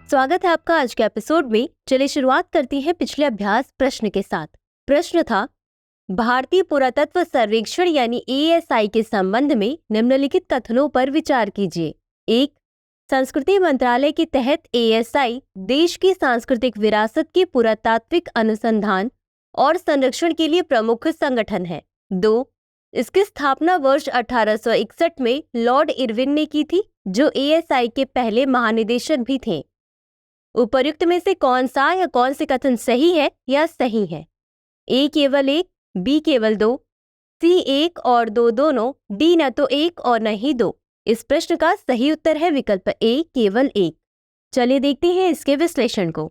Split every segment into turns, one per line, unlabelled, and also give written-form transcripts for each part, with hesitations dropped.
स्वागत है आपका आज के एपिसोड में। चलिए शुरुआत करती हैं पिछले अभ्यास प्रश्न के साथ। प्रश्न था, भारतीय पुरातत्व सर्वेक्षण यानी ASI के संबंध में निम्नलिखित कथनों पर विचार कीजिए। 1. संस्कृति मंत्रालय के तहत ASI देश की सांस्कृतिक विरासत के पुरातात्विक अनुसंधान और संरक्षण के लिए प्रमुख संगठन है। 2. इसकी स्थापना वर्ष 1861 में लॉर्ड इरविन ने की थी, जो ASI के पहले महानिदेशक भी थे। उपर्युक्त में से कौन सा या कौन से कथन सही है या सही है? A केवल 1, B केवल 2, C 1 और 2 दोनों, D न तो 1 और न ही 2। इस प्रश्न का सही उत्तर है विकल्प A केवल 1। चलिए देखते हैं इसके विश्लेषण को।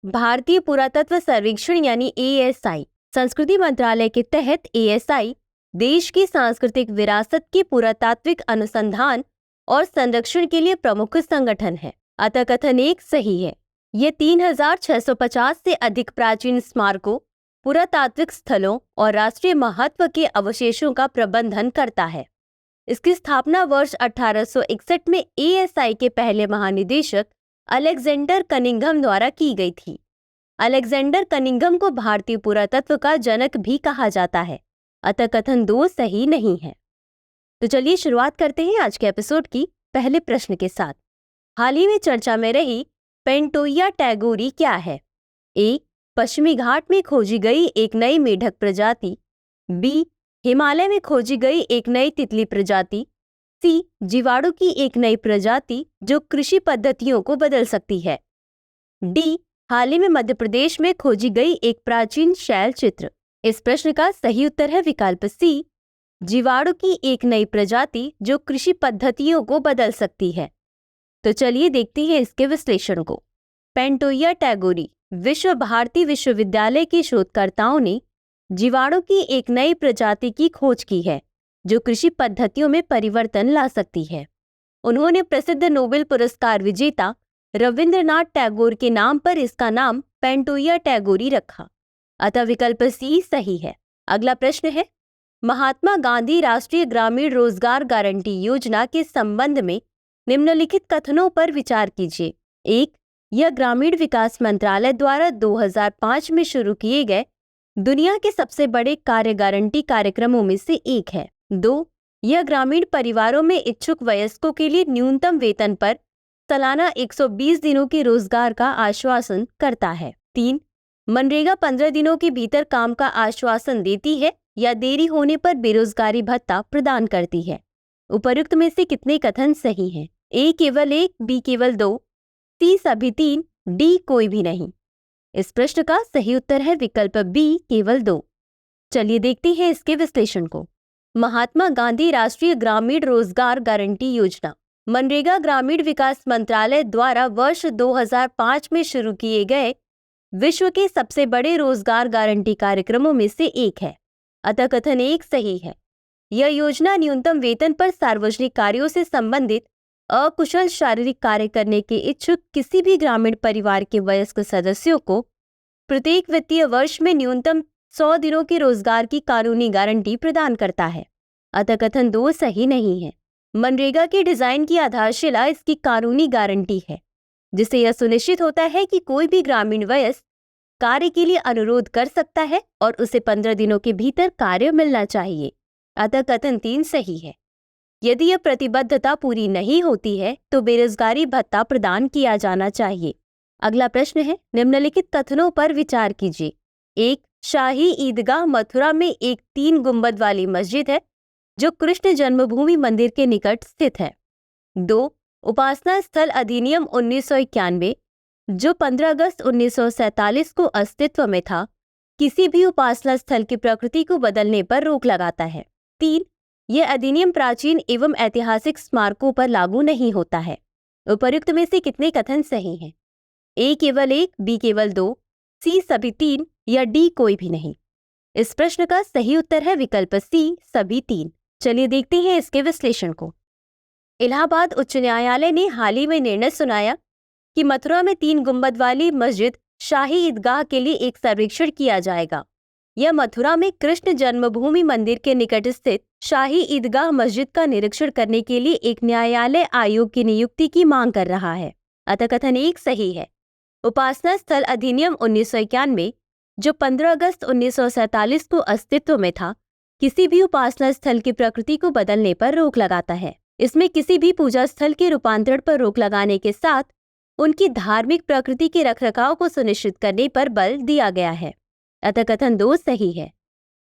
भारतीय पुरातत्व सर्वेक्षण यानी ASI संस्कृति मंत्रालय के तहत ASI देश की सांस्कृतिक विरासत के पुरातात्विक अनुसंधान और संरक्षण के लिए प्रमुख संगठन है। अतः कथन 1 सही है। ये 3650 से अधिक प्राचीन स्मारकों, पुरातात्विक स्थलों और राष्ट्रीय महत्व के अवशेषों का प्रबंधन करता है। इसकी स्थापना वर्ष 1861 में ASI के पहले महानिदेशक अलेक्जेंडर कनिंघम द्वारा की गई थी। अलेक्जेंडर कनिंघम को भारतीय पुरातत्व का जनक भी कहा जाता है। अतः कथन 2 सही नहीं है। तो चलिए शुरुआत करते हैं आज के एपिसोड की पहले प्रश्न के साथ। हाल ही में चर्चा में रही पेंटोइया टैगोरी क्या है? A. पश्चिमी घाट में खोजी गई एक नई मेढक प्रजाति। B. हिमालय में खोजी गई एक नई तितली प्रजाति। C. जीवाणु की एक नई प्रजाति जो कृषि पद्धतियों को बदल सकती है। D. हाल ही में मध्य प्रदेश में खोजी गई एक प्राचीन शैल चित्र। इस प्रश्न का सही उत्तर है विकल्प C. जीवाणु की एक नई प्रजाति जो कृषि पद्धतियों को बदल सकती है। तो चलिए देखते हैं इसके विश्लेषण को। पेंटोइया टैगोरी विश्व भारती विश्वविद्यालय के शोधकर्ताओं ने जीवाणु की एक नई प्रजाति की खोज की है जो कृषि पद्धतियों में परिवर्तन ला सकती है। उन्होंने प्रसिद्ध नोबेल पुरस्कार विजेता रविंद्रनाथ टैगोर के नाम पर इसका नाम पेंटोइया टैगोरी रखा। अतः विकल्प C सही है। अगला प्रश्न है, महात्मा गांधी राष्ट्रीय ग्रामीण रोजगार गारंटी योजना के संबंध में निम्नलिखित कथनों पर विचार कीजिए। 1. यह ग्रामीण विकास मंत्रालय द्वारा 2005 में शुरू किए गए दुनिया के सबसे बड़े कार्य गारंटी कार्यक्रमों में से एक है। 2. यह ग्रामीण परिवारों में इच्छुक वयस्कों के लिए न्यूनतम वेतन पर सालाना 120 दिनों के रोजगार का आश्वासन करता है। 3. मनरेगा 15 दिनों के भीतर काम का आश्वासन देती है या देरी होने पर बेरोजगारी भत्ता प्रदान करती है। उपर्युक्त में से कितने कथन सही हैं? A केवल 1, B केवल 2, C सभी 3, D कोई भी नहीं। इस प्रश्न का सही उत्तर है विकल्प B केवल 2। चलिए देखते हैं इसके विश्लेषण को। महात्मा गांधी राष्ट्रीय ग्रामीण रोजगार गारंटी योजना मनरेगा ग्रामीण विकास मंत्रालय द्वारा वर्ष 2005 में शुरू किए गए विश्व के सबसे बड़े रोजगार गारंटी कार्यक्रमों में से एक है। अतः कथन 1 सही है। यह योजना न्यूनतम वेतन पर सार्वजनिक कार्यों से संबंधित अकुशल शारीरिक कार्य करने के इच्छुक किसी भी ग्रामीण परिवार के वयस्क सदस्यों को प्रत्येक वित्तीय वर्ष में न्यूनतम 100 दिनों के रोजगार की कानूनी गारंटी प्रदान करता है। अतः कथन 2 सही नहीं है। मनरेगा के डिजाइन की आधारशिला इसकी कानूनी गारंटी है, जिससे यह सुनिश्चित होता है कि कोई भी ग्रामीण वयस्क कार्य के लिए अनुरोध कर सकता है और उसे 15 दिनों के भीतर कार्य मिलना चाहिए। अतः कथन 3 सही है। यदि यह प्रतिबद्धता पूरी नहीं होती है तो बेरोजगारी भत्ता प्रदान किया जाना चाहिए। अगला प्रश्न है, निम्नलिखित कथनों पर विचार कीजिए। 1. शाही ईदगाह मथुरा में एक 3 गुंबद वाली मस्जिद है जो कृष्ण जन्मभूमि मंदिर के निकट स्थित है। 2. उपासना स्थल अधिनियम 1991 जो 15 अगस्त 1947 को अस्तित्व में था, किसी भी उपासना स्थल की प्रकृति को बदलने पर रोक लगाता है। 3. यह अधिनियम प्राचीन एवं ऐतिहासिक स्मारकों पर लागू नहीं होता है। उपर्युक्त में से कितने कथन सही हैं? A केवल 1, B केवल 2, C सभी 3 या D कोई भी नहीं। इस प्रश्न का सही उत्तर है विकल्प C सभी 3। चलिए देखते हैं इसके विश्लेषण को। इलाहाबाद उच्च न्यायालय ने हाल ही में निर्णय सुनाया कि मथुरा में 3 गुंबद वाली मस्जिद शाही ईदगाह के लिए एक सर्वेक्षण किया जाएगा। यह मथुरा में कृष्ण जन्मभूमि मंदिर के निकट स्थित शाही ईदगाह मस्जिद का निरीक्षण करने के लिए एक न्यायालय आयोग की नियुक्ति की मांग कर रहा है। अतः कथन 1 सही है। उपासना स्थल अधिनियम 1991 जो 15 अगस्त 1947 को अस्तित्व में था, किसी भी उपासना स्थल की प्रकृति को बदलने पर रोक लगाता है। इसमें किसी भी पूजा स्थल के रूपांतरण पर रोक लगाने के साथ उनकी धार्मिक प्रकृति के रखरखाव को सुनिश्चित करने पर बल दिया गया है। अतः कथन 2 सही है।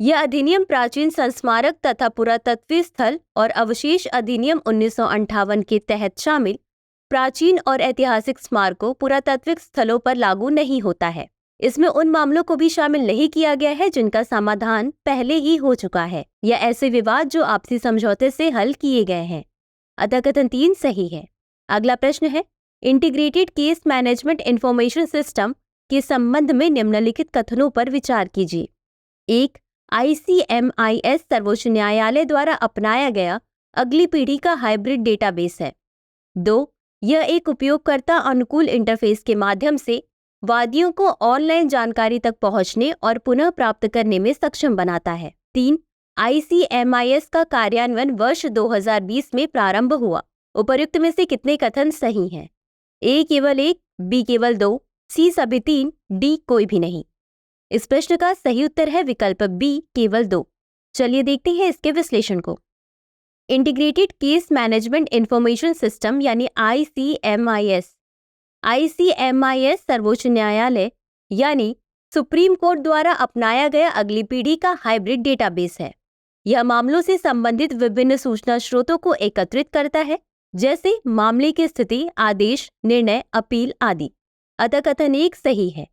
यह अधिनियम प्राचीन संस्मारक तथा पुरातत्वीय स्थल और अवशेष अधिनियम 1958 के तहत शामिल प्राचीन और ऐतिहासिक स्मारकों पुरातात्विक स्थलों पर लागू नहीं होता है। इसमें उन मामलों को भी शामिल नहीं किया गया है जिनका समाधान पहले ही हो चुका है या ऐसे विवाद जो आपसी समझौते से हल किए गए हैं। अतः कथन 3 सही है। अगला प्रश्न है, integrated case management information system के संबंध में निम्नलिखित कथनों पर विचार कीजिए। 1. ICMIS सर्वोच्च न्यायालय द्वारा अपनाया गया अगली पीढ़ी का हाइब्रिड डेटाबेस है। 2. यह एक उपयोगकर्ता अनुकूल इंटरफेस के माध्यम से वादियों को ऑनलाइन जानकारी तक पहुंचने और पुनः प्राप्त करने में सक्षम बनाता है। 3. ICMIS का कार्यान्वयन वर्ष 2020 में प्रारंभ हुआ। उपर्युक्त में से कितने कथन सही हैं? A केवल 1, B केवल 2, C सभी 3, D कोई भी नहीं। इस प्रश्न का सही उत्तर है विकल्प B केवल 2। चलिए देखते हैं इसके विश्लेषण को। Integrated case management information system यानी ICMIS सर्वोच्च न्यायालय यानी सुप्रीम कोर्ट द्वारा अपनाया गया अगली पीढ़ी का हाइब्रिड डेटाबेस है। यह मामलों से संबंधित विभिन्न सूचना स्रोतों को एकत्रित करता है, जैसे मामले की स्थिति, आदेश, निर्णय, अपील आदि। अतः कथन 1 सही है।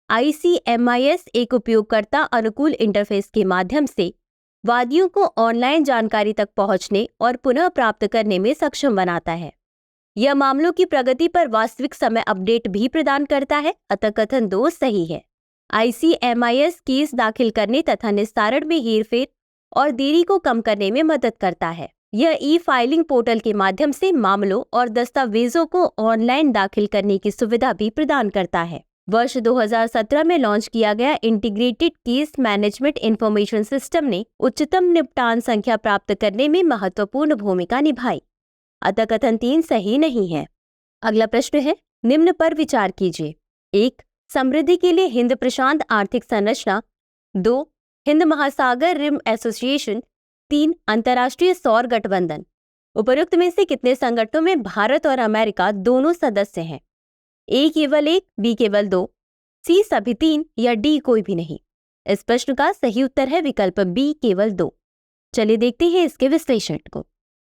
ICMIS एक उपयोगकर्ता अनुकूल इंटरफेस के माध्यम से वादियों को ऑनलाइन जानकारी तक पहुंचने और पुनः प्राप्त करने में सक्षम बनाता है। यह मामलों की प्रगति पर वास्तविक समय अपडेट भी प्रदान करता है। अतः कथन 2 सही है। ICMIS केस दाखिल करने तथा निस्तारण में हेरफेर और देरी को कम करने में मदद करता है। यह ई-फाइलिंग पोर्टल के माध्यम से मामलों और दस्तावेजों को ऑनलाइन दाखिल करने की सुविधा भी प्रदान करता है। वर्ष 2017 में लॉन्च किया गया integrated case management information system ने उच्चतम निपटान संख्या प्राप्त करने में महत्वपूर्ण भूमिका निभाई। अतः कथन 3 सही नहीं है। अगला प्रश्न है, निम्न पर विचार कीजिए। 1. समृद्धि के लिए हिंद प्रशांत आर्थिक संरचना। 2. हिंद महासागर रिम एसोसिएशन। 3. अंतर्राष्ट्रीय सौर गठबंधन। उपर्युक्त में से कितने संगठनों में भारत और अमेरिका दोनों सदस्य हैं? A केवल 1, B केवल 2, C सभी 3 या D कोई भी नहीं। इस प्रश्न का सही उत्तर है विकल्प B केवल 2। चलिए देखते हैं इसके विश्लेषण को।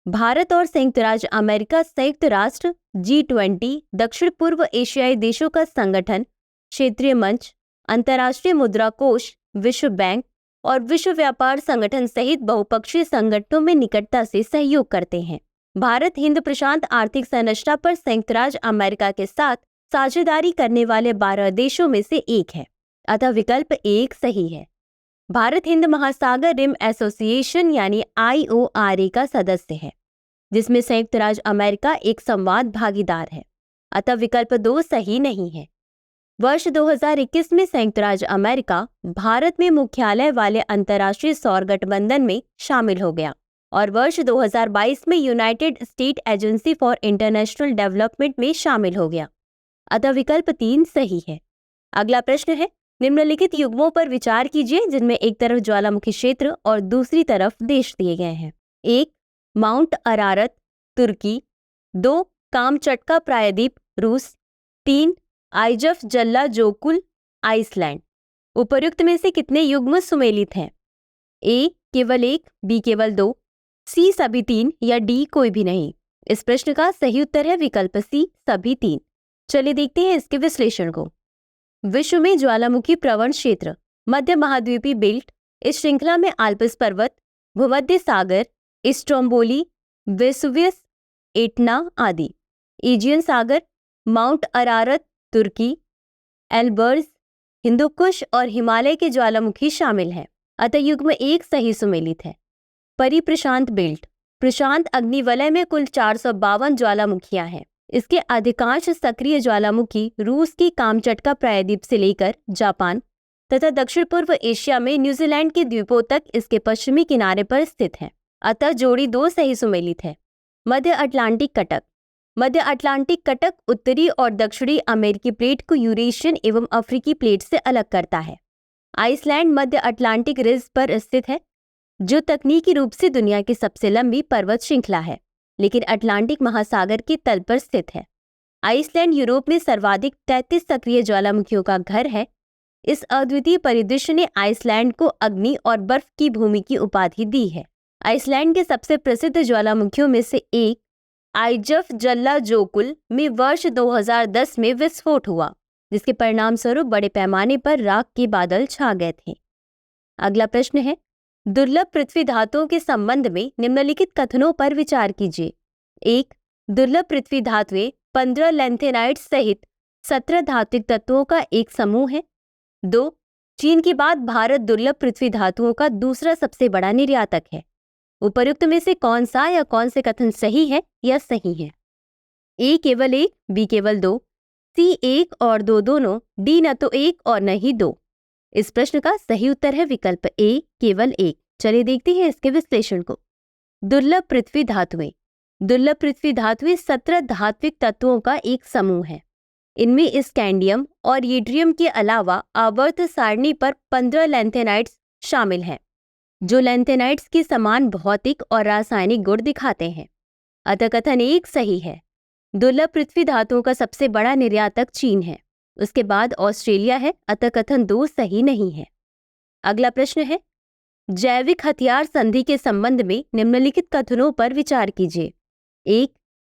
भारत और संयुक्त राज्य अमेरिका संयुक्त राष्ट्र, G20, दक्षिण पूर्व एशियाई देशों का संगठन, क्षेत्रीय मंच, अंतर्राष्ट्रीय मुद्रा कोष, विश्व बैंक और विश्व व्यापार संगठन सहित बहुपक्षीय संगठनों में निकटता से सहयोग करते हैं। भारत हिंद प्रशांत आर्थिक संरचना पर संयुक्त राज्य अमेरिका के साथ साझेदारी करने वाले 12 देशों में से एक है। अतः विकल्प 1 सही है। भारत हिंद महासागर रिम एसोसिएशन यानी IORA का सदस्य है, जिसमें संयुक्त राज्य अमेरिका एक संवाद भागीदार है। अतः विकल्प 2 सही नहीं है। वर्ष 2021 में संयुक्त राज्य अमेरिका भारत में मुख्यालय वाले अंतर्राष्ट्रीय सौर गठबंधन में शामिल हो गया और वर्ष 2022 में United state agency for international development में शामिल हो गया। अतः विकल्प 3 सही है। अगला प्रश्न है, निम्नलिखित युग्मों पर विचार कीजिए जिनमें एक तरफ ज्वालामुखी क्षेत्र और दूसरी तरफ देश दिए गए हैं। 1. माउंट अरारत, तुर्की। 2. कामचटका प्रायद्वीप, रूस। 3. आइजफ जल्ला जोकुल, आइसलैंड। उपर्युक्त में से कितने युग्म सुमेलित हैं? A केवल 1, B केवल 2, C सभी 3 या D कोई भी नहीं। इस प्रश्न का सही उत्तर है विकल्प C सभी 3। चलिए देखते हैं इसके विश्लेषण को। विश्व में ज्वालामुखी प्रवण क्षेत्र, मध्य महाद्वीपीय बेल्ट, इस श्रृंखला में आल्प्स पर्वत, भूमध्य सागर, स्ट्रोम्बोली, वेसुवियस, एटना आदि। एजियन सागर, माउंट अरारत, तुर्की, एल्बर्स, हिंदुकुश और हिमालय के ज्वालामुखी शामिल हैं। अतः युग्म 1 सही सुमेलित है। परिप्रशांत बेल्ट, प्रशांत अग्निवलय में कुल 452 ज्वालामुखियां हैं। इसके अधिकांश सक्रिय ज्वालामुखी रूस की कामचटका प्रायद्वीप से लेकर जापान तथा दक्षिण पूर्व एशिया में न्यूजीलैंड के द्वीपों तक इसके पश्चिमी किनारे पर स्थित है। अतः जोड़ी 2 सही सुमेलित है। मध्य अटलांटिक कटक, मध्य अटलांटिक कटक उत्तरी और दक्षिणी अमेरिकी प्लेट को यूरेशियन एवं अफ्रीकी प्लेट से अलग करता है। आइसलैंड मध्य अटलांटिक रिज पर स्थित है, जो तकनीकी रूप से दुनिया की सबसे लंबी पर्वत श्रृंखला है, लेकिन अटलांटिक महासागर के तल पर स्थित है। आइसलैंड यूरोप में सर्वाधिक 33 सक्रिय ज्वालामुखियों का घर है। इस अद्वितीय परिदृश्य ने आइसलैंड को अग्नि और बर्फ की भूमि की उपाधि दी है। आइसलैंड के सबसे प्रसिद्ध ज्वालामुखियों में से एक आइजफजल्लाजोकुल में वर्ष 2010 में विस्फोट हुआ, जिसके परिणाम स्वरूप बड़े पैमाने पर राख के बादल छा गए थे। अगला प्रश्न है, दुर्लभ पृथ्वी धातुओं के संबंध में निम्नलिखित कथनों पर विचार कीजिए। 1. दुर्लभ पृथ्वी धातुएं 15 लैंथेनाइट्स सहित 17 धात्विक तत्वों का एक समूह है। 2. चीन के बाद भारत दुर्लभ पृथ्वी धातुओं का दूसरा सबसे बड़ा निर्यातक है। उपर्युक्त में से कौन सा या कौन से कथन सही है या सही है? ए केवल 1, बी केवल 2, सी 1 और 2 दोनों, डी न तो 1 और न ही 2। इस प्रश्न का सही उत्तर है विकल्प ए केवल 1। चलिए देखते हैं इसके विश्लेषण को। दुर्लभ पृथ्वी धातुएं। दुर्लभ पृथ्वी धातुएं 17 धात्विक तत्वों का एक समूह है। इनमें स्कैंडियम और येड्रियम के अलावा आवर्त सारणी पर 15 लैंथेनाइट्स शामिल हैं, जो लैंथेनाइट्स के समान भौतिक और रासायनिक गुण दिखाते हैं। अतः कथन 1 सही है। दुर्लभ पृथ्वी धातुओं का सबसे बड़ा निर्यातक चीन है, उसके बाद ऑस्ट्रेलिया है। अतः कथन 2 सही नहीं है। अगला प्रश्न है, जैविक हथियार संधि के संबंध में निम्नलिखित कथनों पर विचार कीजिए। 1.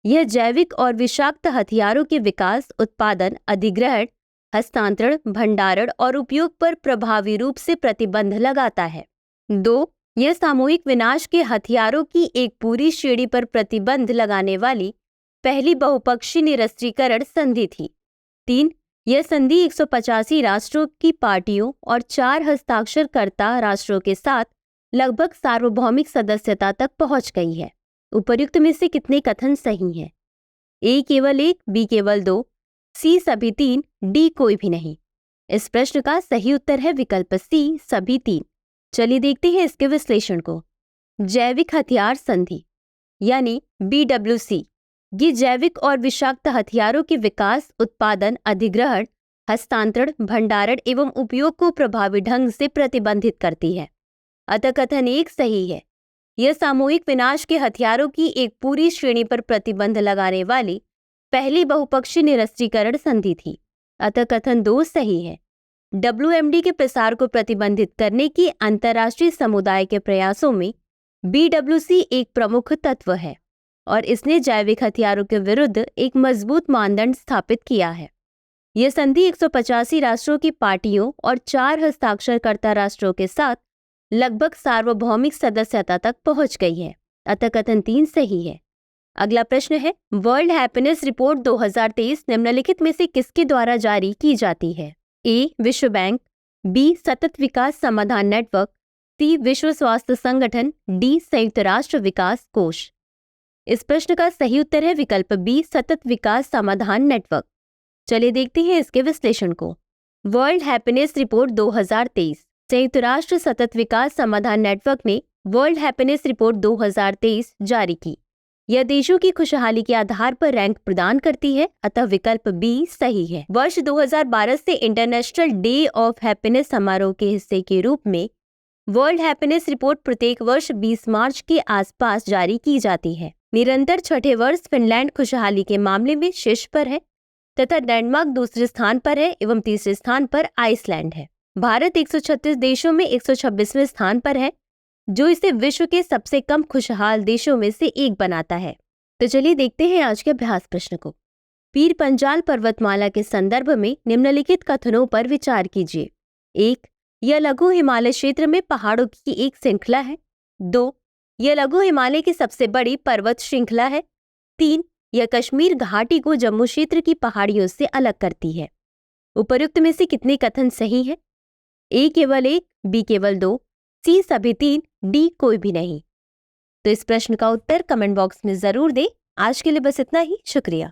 यह जैविक और विषाक्त हथियारों के विकास, उत्पादन, अधिग्रहण, हस्तांतरण, भंडारण और उपयोग पर प्रभावी रूप से प्रतिबंध लगाता है। 2. यह सामूहिक विनाश के हथियारों की एक पूरी श्रेणी पर प्रतिबंध लगाने वाली पहली बहुपक्षीय निरस्त्रीकरण संधि थी। 3. यह संधि 185 राष्ट्रों की पार्टियों और 4 हस्ताक्षरकर्ता राष्ट्रों के साथ लगभग सार्वभौमिक सदस्यता तक पहुंच गई है। उपर्युक्त में से कितने कथन सही हैं? ए केवल 1, बी केवल 2, सी सभी 3, डी कोई भी नहीं। इस प्रश्न का सही उत्तर है विकल्प सी सभी 3। चलिए देखते हैं इसके विश्लेषण को। जैविक हथियार संधि यानी BWC, ये जैविक और विषाक्त हथियारों के विकास, उत्पादन, अधिग्रहण, हस्तांतरण, भंडारण एवं उपयोग को प्रभावी ढंग से प्रतिबंधित करती है। अतः कथन 1 सही है। यह सामूहिक विनाश के हथियारों की एक पूरी श्रेणी पर प्रतिबंध लगाने वाली पहली बहुपक्षीय निरस्त्रीकरण संधि थी। अतः कथन 2 सही है। WMD के प्रसार को प्रतिबंधित करने की अंतर्राष्ट्रीय समुदाय के प्रयासों में BWC एक प्रमुख तत्व है और इसने जैविक हथियारों के विरुद्ध एक मजबूत मानदंड स्थापित किया है। यह संधि 185 राष्ट्रों की पार्टियों और 4 हस्ताक्षरकर्ता राष्ट्रों के साथ लगभग सार्वभौमिक सदस्यता तक पहुंच गई है। अतः कथन 3 सही है। अगला प्रश्न है, वर्ल्ड हैप्पीनेस रिपोर्ट 2023 निम्नलिखित में से किसके द्वारा जारी की जाती है? ए विश्व बैंक, बी सतत विकास समाधान नेटवर्क, सी विश्व स्वास्थ्य संगठन, डी संयुक्त राष्ट्र विकास कोष। इस प्रश्न का सही उत्तर है विकल्प बी सतत विकास समाधान नेटवर्क। चलिए देखते हैं इसके विश्लेषण को। वर्ल्ड हैप्पीनेस रिपोर्ट 2023 संयुक्त राष्ट्र सतत विकास समाधान नेटवर्क ने वर्ल्ड हैप्पीनेस रिपोर्ट 2023 जारी की। यह देशों की खुशहाली के आधार पर रैंक प्रदान करती है। अतः विकल्प बी सही है। वर्ष 2012 से इंटरनेशनल डे ऑफ हैप्पीनेस समारोह के हिस्से के रूप में वर्ल्ड हैप्पीनेस रिपोर्ट प्रत्येक वर्ष 20 मार्च के आसपास जारी की जाती है। निरंतर छठे वर्ष फिनलैंड खुशहाली के मामले में शीर्ष पर है तथा डेनमार्क दूसरे स्थान पर है एवं तीसरे स्थान पर आइसलैंड है। भारत 136 देशों में 126वें स्थान पर है, जो इसे विश्व के सबसे कम खुशहाल देशों में से एक बनाता है। तो चलिए देखते हैं आज के अभ्यास प्रश्न को। पीर पंजाल पर्वतमाला के संदर्भ में निम्नलिखित कथनों पर विचार कीजिए। 1. यह लघु हिमालय क्षेत्र में पहाड़ों की एक श्रृंखला है। 2. यह लघु हिमालय की सबसे बड़ी पर्वत श्रृंखला है। 3. यह कश्मीर घाटी को जम्मू क्षेत्र की पहाड़ियों से अलग करती है। उपर्युक्त में से कितने कथन सही हैं? ए केवल 1, बी केवल 2, सी सभी 3, डी कोई भी नहीं। तो इस प्रश्न का उत्तर कमेंट बॉक्स में जरूर दें। आज के लिए बस इतना ही। शुक्रिया।